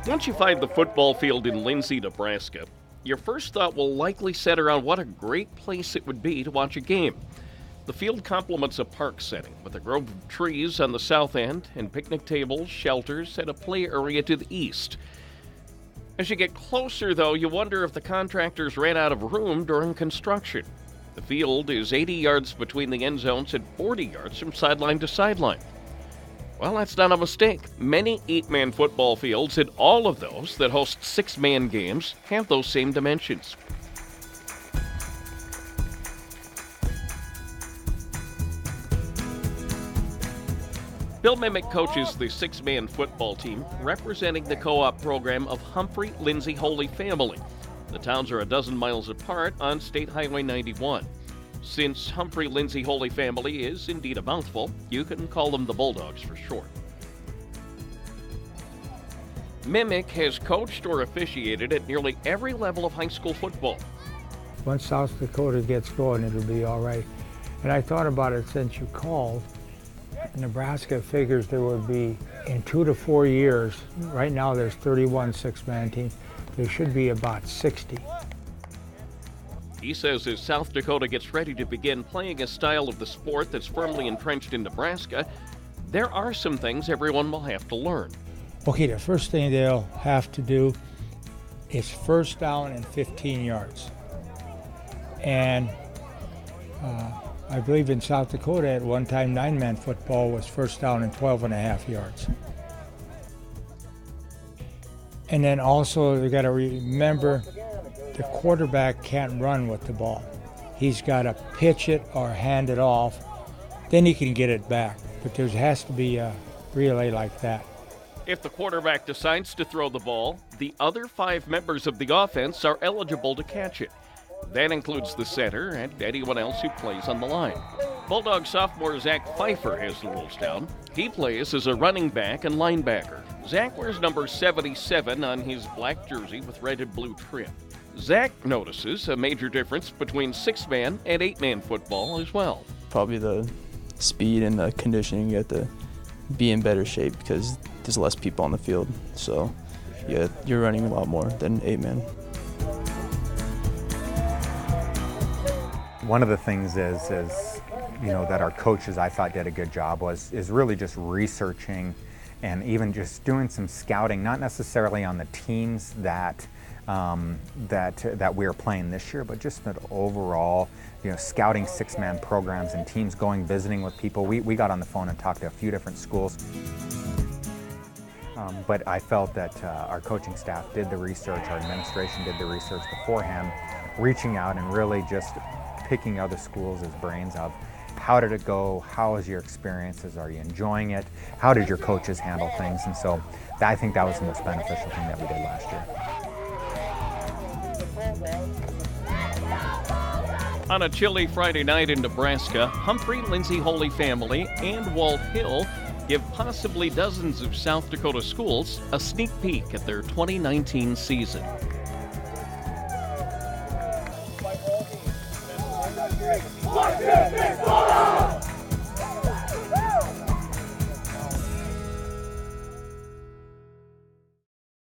Once you find the football field in Lindsay, Nebraska, your first thought will likely center on what a great place it would be to watch a game. The field complements a park setting with a grove of trees on the south end and picnic tables, shelters, and a play area to the east. As you get closer, though, you wonder if the contractors ran out of room during construction. The field is 80 yards between the end zones and 40 yards from sideline to sideline. Well, that's not a mistake. Many 8-man football fields, and all of those that host 6-man games, have those same dimensions. Bill Mimick coaches the 6-man football team representing the co-op program of Humphrey Lindsay Holy Family. The towns are a dozen miles apart on State Highway 91. Since Humphrey Lindsay Holy Family is indeed a mouthful, you can call them the Bulldogs for short. Mimick has coached or officiated at nearly every level of high school football. Once South Dakota gets going, it'll be all right. And I thought about it since you called. Nebraska figures there would be, in 2 to 4 years, right now there's 31 6-man teams, there should be about 60. He says as South Dakota gets ready to begin playing a style of the sport that's firmly entrenched in Nebraska, there are some things everyone will have to learn. Okay, the first thing they'll have to do is first down and 15 yards. And I believe in South Dakota at one time 9-man football was first down and 12.5 yards. And then also they got to remember the quarterback can't run with the ball. He's got to pitch it or hand it off, then he can get it back. But there has to be a relay like that. If the quarterback decides to throw the ball, the other 5 members of the offense are eligible to catch it. That includes the center and anyone else who plays on the line. Bulldog sophomore Zach Pfeiffer has the rules down. He plays as a running back and linebacker. Zach wears number 77 on his black jersey with red and blue trim. Zach notices a major difference between 6-man and 8-man football as well. Probably the speed and the conditioning. You have to be in better shape because there's less people on the field. So yeah, you're running a lot more than 8-man. One of the things is that our coaches, I thought, did a good job is really just researching and even just doing some scouting, not necessarily on the teams that we are playing this year, but just that overall, scouting 6-man programs and teams, going visiting with people. We got on the phone and talked to a few different schools. But I felt that our coaching staff did the research, our administration did the research beforehand, reaching out and really just picking other schools' brains of how did it go, how was your experiences, are you enjoying it, how did your coaches handle things, and so I think that was the most beneficial thing that we did last year. On a chilly Friday night in Nebraska, Humphrey Lindsay Holy Family and Walt Hill give possibly dozens of South Dakota schools a sneak peek at their 2019 season. One, two, three,